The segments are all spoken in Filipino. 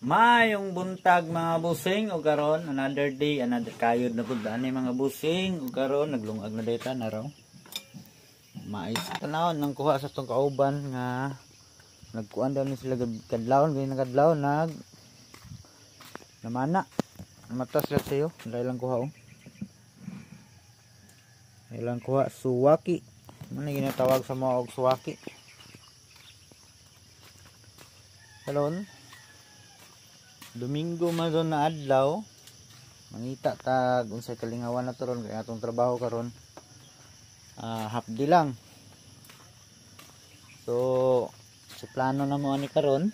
Mayong buntag mga busing o karon another day another kayod na pud ani mga busing o karon naglungag na data na raw. Mais tanawon nang kuha sa tong kauban nga nagkuan daw ni sila kadlawon gani nakadlawon namana matas lang sayo dahil lang kuha ilang kuha suwaki man ginatawag sa mga og suwaki. Karon Domingo man doon na adlaw mangita tag unsay kalingawan na turon kay atong trabaho karon half day lang. So sa plano na mo ani karon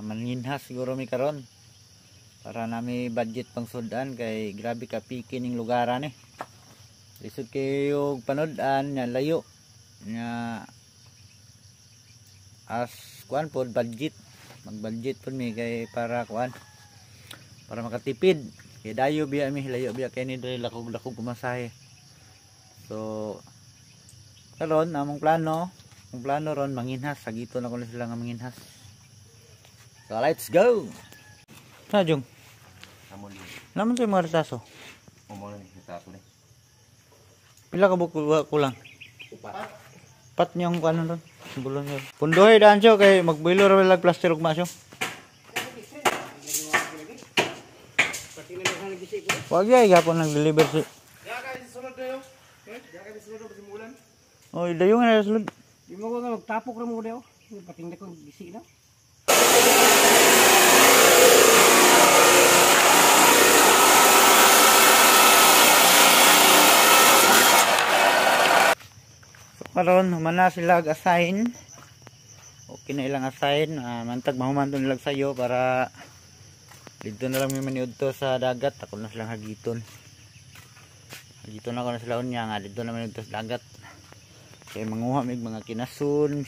maninhas siguro mi karon para nami budget pang sudan kay grabe ka piki ning lugaran lisod kayo panood-an nya layo nya as kuan pod budget mag-budget pud mi kay para kuan para makatipid kay dayo biya mi layo biya kay ni diri lakog-lakog kumasahe. So karon among plano ron manginhas sagito na ko na sila nga manginhas. So let's go. Sa jung naman sa mga retaso pila ka buko kulang pat niyong kuan ron bulon yun. Pundoy daan siyo kay magbuilo ra lag plaster ug masyo. Wag yay gapon nag-deliver si. Ya kay sunod dayo. Ya kay sunod sa simulan. Oy, dayo nga na sulod. Di mo ko nga magtapok ra mo dayo. Patingda ko gisi na. Karon humana sila ag-assign. Okay na ilang assign. Mantag mahumanton nilag sayo para dito na lang may maniudto sa dagat. Ako na silang hagiton. Hagiton ako na sila unya nga dito na maniudto sa dagat. Kaya manguha mig mga kinasun,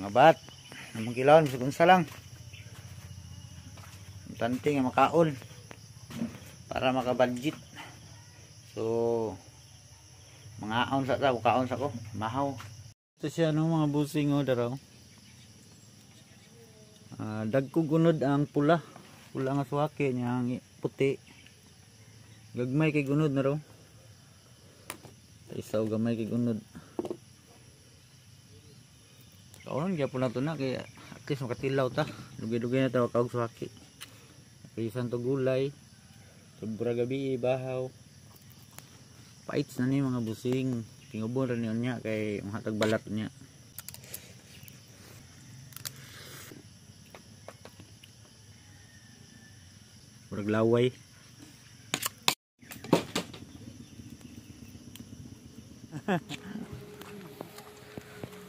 mga bat, mga kilawon bisag unsa lang. Tante nga makaon para makabudget. So mga aon sa tao, kaon sa ko, mahaw. Ito siya mga busing daraw. Dagko gunod ang pula nga suwaki niya ang puti. Gagmay kay gunod na raw. Isaw gamay kay gunod. Kaon gyapon na to na kay at least makatilaw ta. Dugay-dugay na tawag kaog suwaki. Kay santo gulay, sobra gabi bahaw. Paits na ni mga busing tingubon rin yun niya kay mahatag balat niya. Braglaway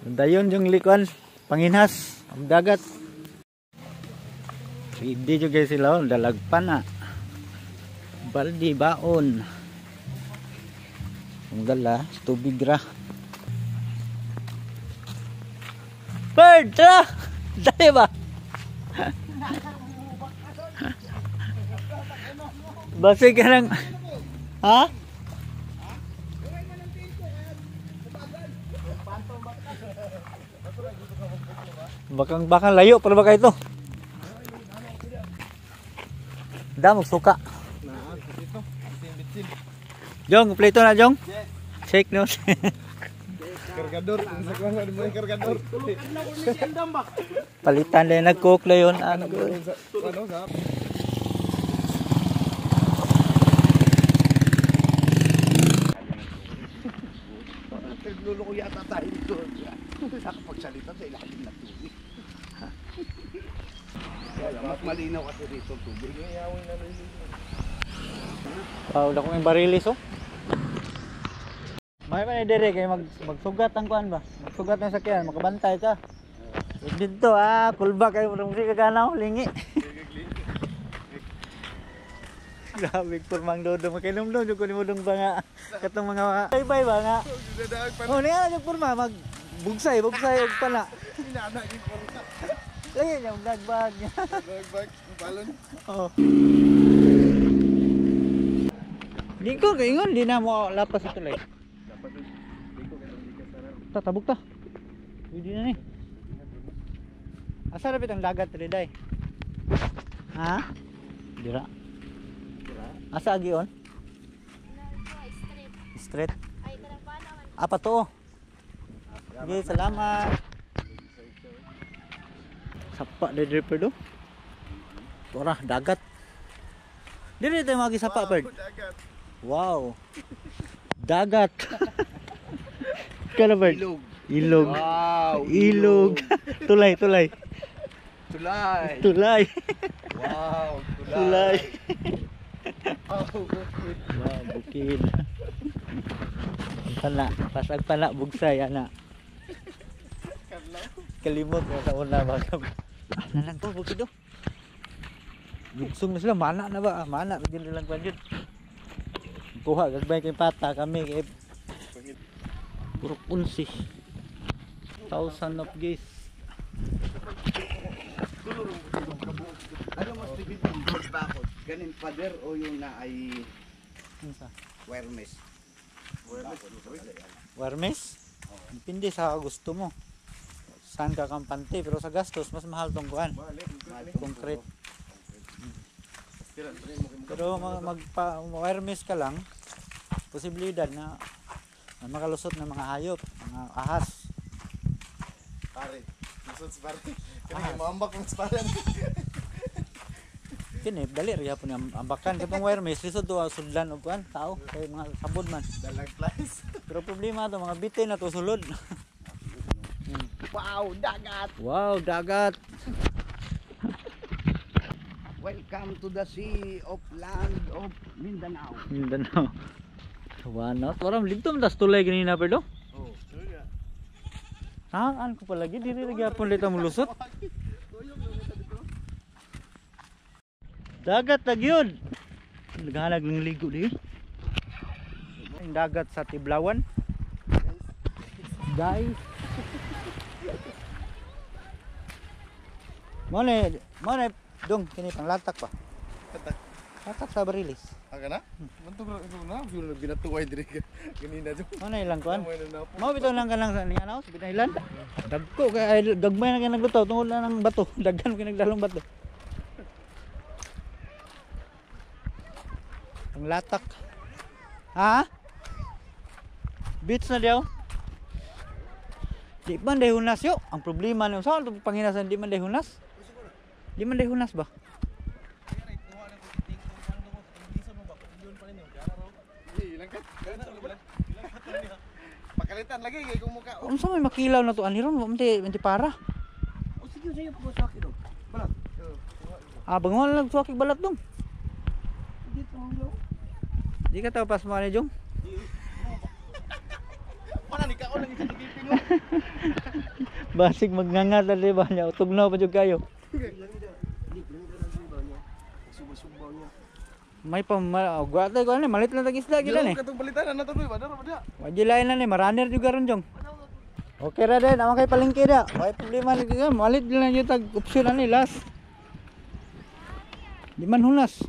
dayon yung likuan panginhas ang dagat hindi juga sila dalagpan na baldi baon ang dala, tubig ra. Bird! Tara! Dali ba? Basi ka lang. Ha? Bakang layo para ba kayo ito? Damog suka. Jong, plito na Jong. Shake no. Kargador, kargador. Palitan din nag-cook layon ano. Lulo ko yata tayo dito. Nakapagsalita sa ilalim ng tubig. Mas malinaw kasi dito tubig. Wow, dako may barilis May dire kay magsugat ang kuan ba? Magsugat ng sakyan, makabantay ka. Dito kulba kay mo si kaganaw lingi. Grabe pormang dodo makinom jud ko ni mudong ba nga katong mga bye ba nga. Niya jud porma bugsay og pala. Inana gyud porma. Lagi yung dagbag niya. Dagbag balon. Oh. Di ko kaingon di na mo lapas ito lay. Tabuk ta. Hindi na ni. Asa rapit ang dagat ri day? Ha? Dira. Asa agi on? Straight. Ay, kanang paano man. Apa to? Sige, salamat. Sapa dari perdo. Tora, dagat. Dili tayo magisapa, Perd. Dagat. Wow. Dagat. Kala, Perd? Ilog. Ilog. Wow. Ilog. Tulay, tulay. Tulay. Tulay. Wow. Tulay. Oh, bukid. Wow, bukid. Tana, pasag tana bugsay ana. Kalimot mo sa una bagam. Ano lang to, bukid do. Yugsong na sila, mana na ba? Mana, bigyan nilang kwan yun. Kuha, gagbay kay pata kami kay puro kunsi. 1,000 of guys. Ano mas tibid yung bakod? Ganin pader o yung na ay Ano sa? wireless? Warmes? Depende sa gusto mo. Saan ka kampante, pero sa gastos mas mahal tong kuan. Concrete. Pero mag-wireless ka lang, posibilidad na makalusot ng mga hayop, mga ahas. Pare. Lusot sa pare. Kaya mambak ng sparan. Kini dali ra gyapon ang ambakan katong wireless lisod to sudlan og kuan tao kay mga sabod man. Dalag flies. Pero problema to mga bitin na to sulod. Wow, dagat. Wow, dagat. Welcome to the sea of land of Mindanao. Mindanao. Wanot, waram ligtom das tulay ganina perdo. Oh, sorry. Saan ko palagi diri ra gyapon lita mulusot. Dagat na gyud. Naghanag ng ligo di. Ang dagat sa Tiblawan. Guys. Mone dong kini panglatak pa. Latak sa barilis. Aga na? Mantuk na fuel binatuway diri ganina jo. Mone ilang kuan. Mao bitaw lang kanang sa niya sa Binaylan. Dagko kay gagmay na kay naglutaw tungod na ng bato. Daghan kay nagdalong bato. Ang latak. Ha? Beach na daw. Di man day hunas yo. Ang problema nung sa panginasan di man day hunas. Di man day hunas ba? Pakalitan lagi kay kung muka. Unsa may makilaw na to aniron mo menti para. O sige sayo po sa akin. Balat. Ah bangon lang suwakig balat dong. Dito ang Di ka tapas mo ani jong. Mana ni ka lang isang gipin mo. Basig magngangat na di ba niya. Tugnaw pa jud kayo. Suba-suba niya. May gwatay ko ani malit na tag isda gila ni. Katong balitan na to ba? Daro ba dia? Wajilain na ni maraner juga ron jong. Okay ra din, awan kay palengke da. Way problema ni ka malit lang yung tag option ani last. Di man hunas.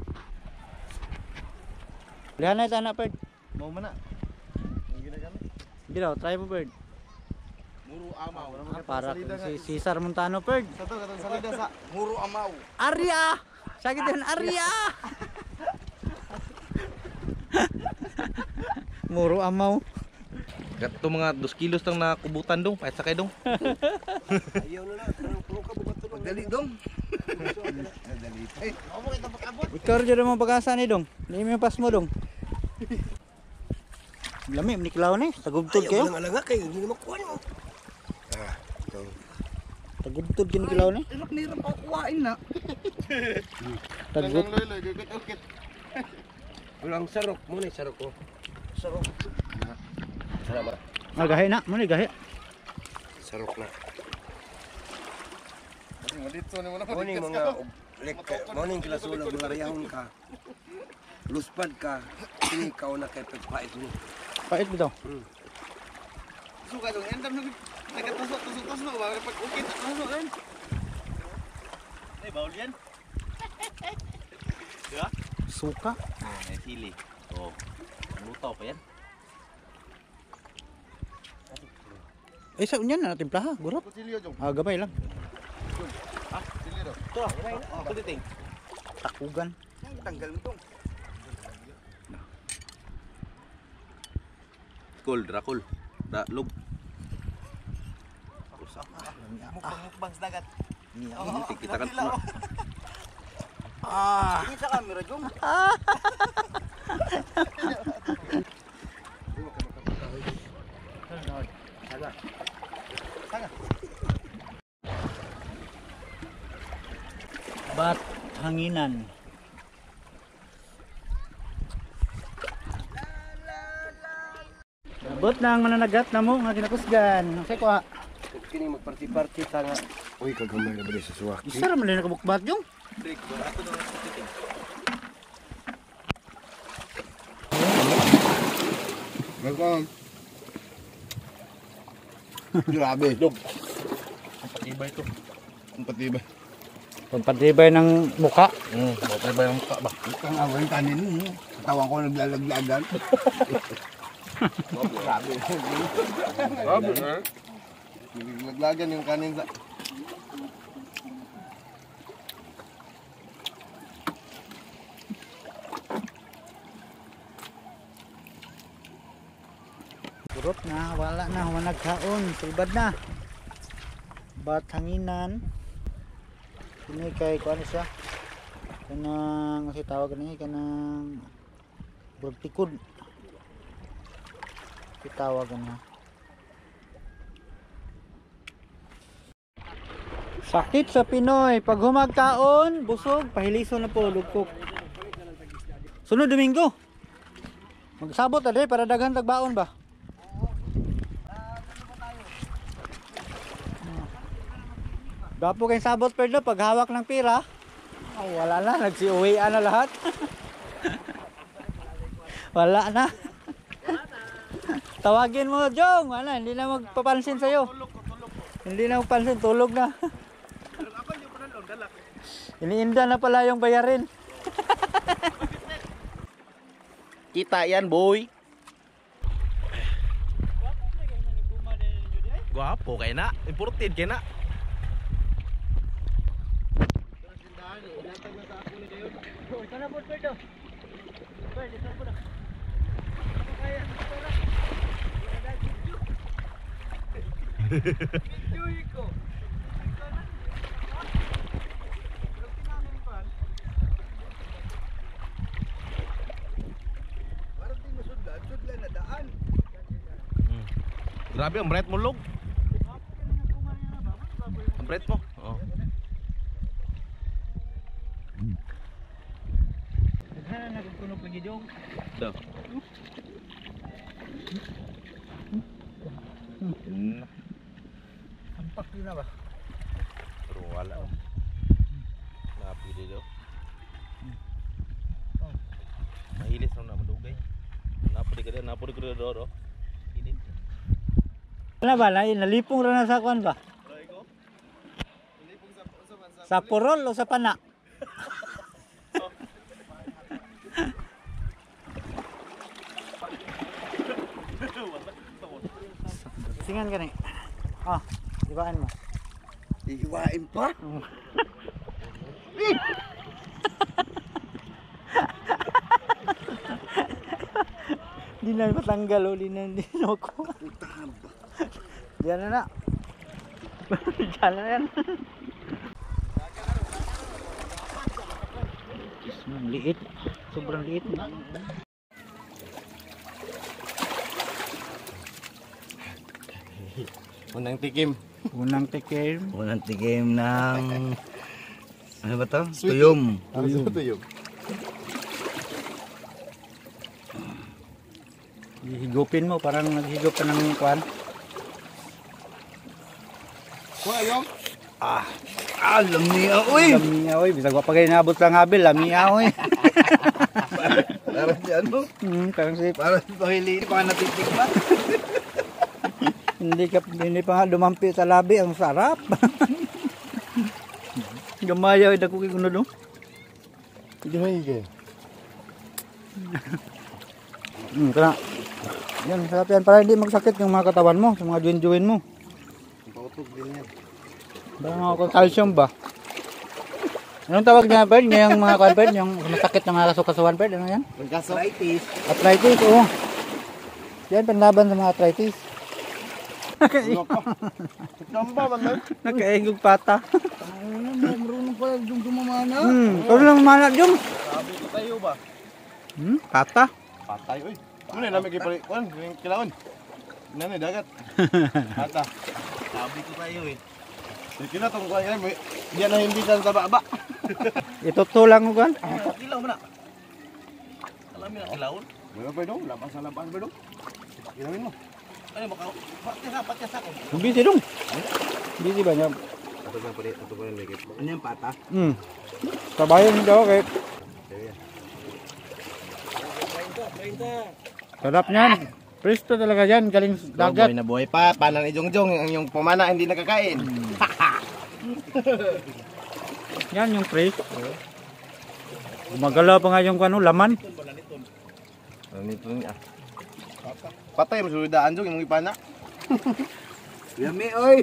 Lihan na ito anak Bird. Mau mana? Ang ginagamit. Hindi raw, try mo Bird. Muro amaw. Para si Cesar Montano Bird. Sa to katong salida sa Muro amaw. Arya! Sakit yan, Arya! Muro amaw. Gato mga 2 kilos tang nakubutan dong, pahit sakay dong. Ayaw na na. Puro ka bukat to. Dali dong. Dali. Eh, ako kita pakabot. Ikaw rin mo pag-asa ni dong. Hindi mo yung pas mo dong. Lami, manikilaw na eh. Tagubtod kayo. Ayaw lang kayo, hindi na makuha mo. Ah, ito. Tagubtod kinikilaw na eh. Ilok nira pa kuhain na. Tagut. Loy, gigit-ukit. Walang sarok mo ni sarok ko. Sarok. Salamat. Ah, gahe na. Muna gahe. Sarok na. Morning mga morning kilasulag mga rayahon ka. Luspad ka. Sini ka na kay pagpait mo. Pait bitaw. Suka dong, endam nang nagatusok-tusok ba pag ukit tusok rin. Ay, bawal yan. Suka. May sili. Oh, lutaw pa yan. Eh, sa unyan na timplaha. Gurot. Kutsilyo jong. Ah, gamay lang. Ah, silyo. Ito, ako titing. Takugan. Tanggal ito. Cool, Dracul. Log. Mukbang sa dagat. Kita kan. Ini sa camera, Jom. Bat hanginan. Abot na ang mananagat na mo nga kinakusgan. Say ko ha. Kini magparti-parti ta nga. Uy, kagamay na ba sa suwak? Isa ra man din nakabukbat yung. Ako daw titing. Welcome. Grabe. Dog. Ang patibay to. Ang patibay. Pagpatibay ng muka. Patibay ang mukha ba? Ang awang kanin mo. Katawan ko naglalaglagan. Grabe. Grabe na. Naglagan yung kanin sa... Kurot na, wala na, nagkaon, silbad na. Bat hanginan. Ini kay kuan siya. Kanang kasi tawag ni kanang bertikod. Kitawag na. Sakit sa Pinoy, pag humagkaon, busog, pahiliso na po, lugkok. Sunod Domingo. Magsabot ade para daghan tagbaon ba? Dapo kayong sabot pero pag hawak ng pira, oh, wala na, nagsiuwian na lahat. Wala na. Tawagin mo, Jong, wala, hindi na magpapansin sa'yo. Hindi na magpapansin, tulog na. Iniinda na pala yung bayarin. Kita yan, boy. Guwapo kay na. Imported kay na. Grabe ang bright mo, log. Ang bright mo. Oh. Naghanan na nagkunog lagi, Jong. Daw. Ampak din na ba? Pero wala. Napili daw. Mahilis na madugay. Napuli ka din, napuli ko din daw. Hilit. Wala ba? Nalipong rin na sa kuan ba? Sa purol o sa pana? Singan ka ni. Ah, ibaan mo. Iiwain pa? Di na matanggal o, di na ako. Diyan na na. Diyan na yan. Liit. Sobrang liit. Unang tikim. Unang tikim. Unang tikim ng ano ba to? Tuyom. Tuyom. Higupin mo, parang naghigop ka ng kwan. Kuha, Lamia, uy! Lamia, oy. Bisag pa kayo nabot lang habil. Lamia, oy. Parang si ano? Parang si... Parang si Pahili. Pa natitik ba? Hindi pa nga dumampi sa labi. Ang sarap. Gamayaw, dako kay kuno do. Hindi mo hige. Kana. Yan, sarap yan. Para hindi magsakit yung mga katawan mo. Sa mga join-join mo. Pautog din yan. Parang ako calcium ba? Anong tawag niya, Bird? Yung mga kuwan, Bird? Yung masakit ng mga kasukasuan, Bird? Ano yan? Arthritis. Arthritis, oo. Yan, panlaban sa mga arthritis. Tamba man na. Nakaingog pata. Marunong pala yung dumamana. Kano lang manag yung? Sabi ko tayo ba? Pata. Patay, oy. Ano na may kipali? Kuan, yung kilaon. Nanay dagat. Ata. Sabi ko tayo eh. Sige na tong kuan yan, diyan na hindi sa taba-ba. Itutulang ko kan. Kilaw mo na. Alam mo na kilawon? Wala pa dong, laban sa laban pa dong. Kilawin mo. Ano baka patya sa ko. Busy dong. Busy ba niya? Ato pa rin may kip. Ano yung pata? Kabayan hindi ako kay. Sarap niyan. Presto talaga yan. Galing dagat. Buhay na buhay pa. Paano ni Jongjong yung pamana hindi nakakain. Yan yung presto. Gumagalaw pa nga yung ano, laman. Ano nito niya? Patay mo suludaan Jong yung ipana. Yami oy.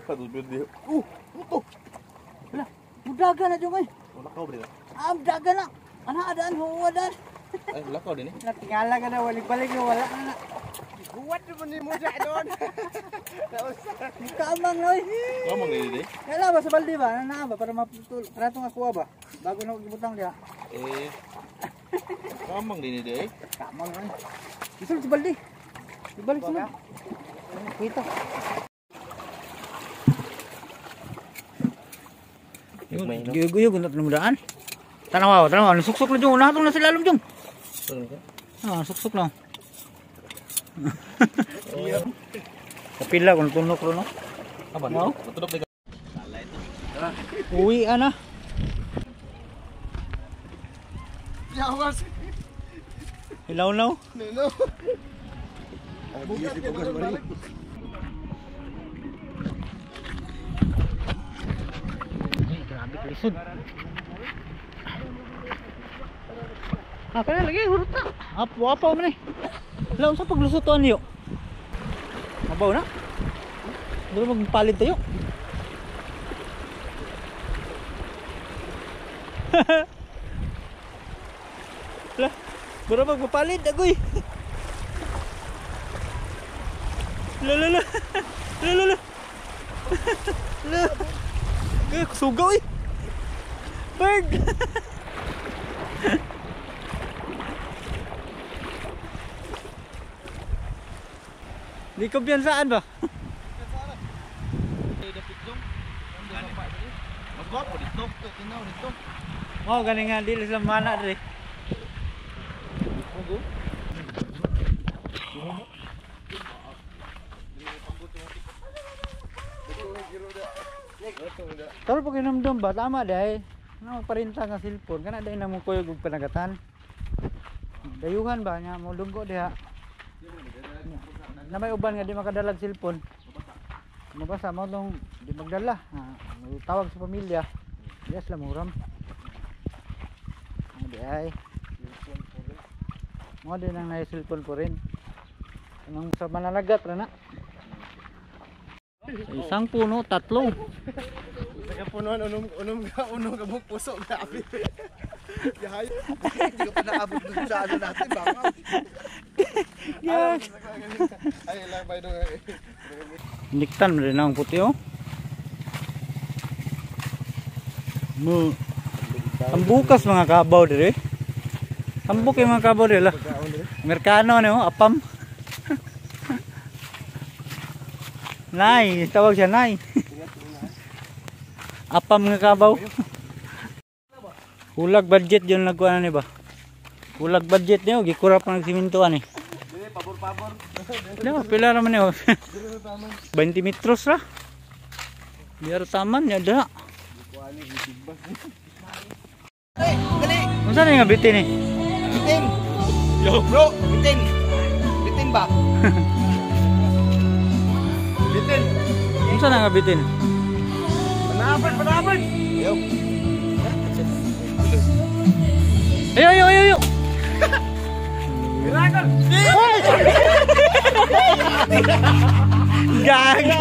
Padulbid di. Mudaga na dyan eh. Lakaw ba din? Mudaga na. Ano adaan, huwadaan. Ay, lakaw din eh. Natingala ka na, balik-balik na wala na. Buwat naman ni mo siya doon. Kamang na eh. Kamang din eh. Kailan ba sa baldi ba? Ano na ba? Para maputul. Para itong akuha ba? Bago na gibutang diya. Eh. Kamang din eh. Kamang na eh. Isul sa baldi. Ibalik sila. Kita. Guyog-guyog na tinumudaan. Tanaw, nasuksok na dyan. Unahatong na sila alam dyan. Suksok na. Kapila kung tunok ro no. Aban. No? Tutulog na. Uwi ana. Yawas. Hilaw now. Nino. Bukas ko balik. Grabe lisod. Kaya lagi hurot na. Apo man eh. Laon sa paglusutuan niyo. Mabaw na. Duro magpalit tayo. Lah, duro magpalit agoy. La. Sugaw eh. Bird. Di kumpiyansaan ba? Magwapo dito. Tinaw dito. Oh, galing nga dili sa mana diri. Tol pag inumdum ba tama dai. Ano parinta nga cellphone kana dai namo kuyog og panagatan. Dayuhan ba nya mo lunggo diha. Na may uban nga di makadalag cellphone. Mabasa mo tong di magdala. Tawag sa pamilya. Yes lang muram. Di ay. Mo din ang na cellphone po rin. Anong sa mananagat ra na. Sa isang puno, tatlo. Sa punuan unom ka buk puso grabe. Yahay. Hindi ka pa naabot dun sa ano natin baka. Ay lang bay dong. Niktan mo rin ang puti oh. Mo. Ang bukas mga kabaw dire. Tambok yung mga kabaw dire lah. Amerikano ne oh, apam. Nay, tawag siya nay. Apam nga kabaw. Kulag budget yun nagkuha ni ba? Kulag budget niyo, gikurap ng simintuan eh. Dili pabor-pabor. Diba, pila naman niyo. 20 metros ra. Biar taman ya da. Unsa na nga bitin eh? Bitin. Yo bro, bitin. Bitin ba? Bitin. Unsa na nga bitin? Panabad. Yo. Ayo. Miracle. Gago.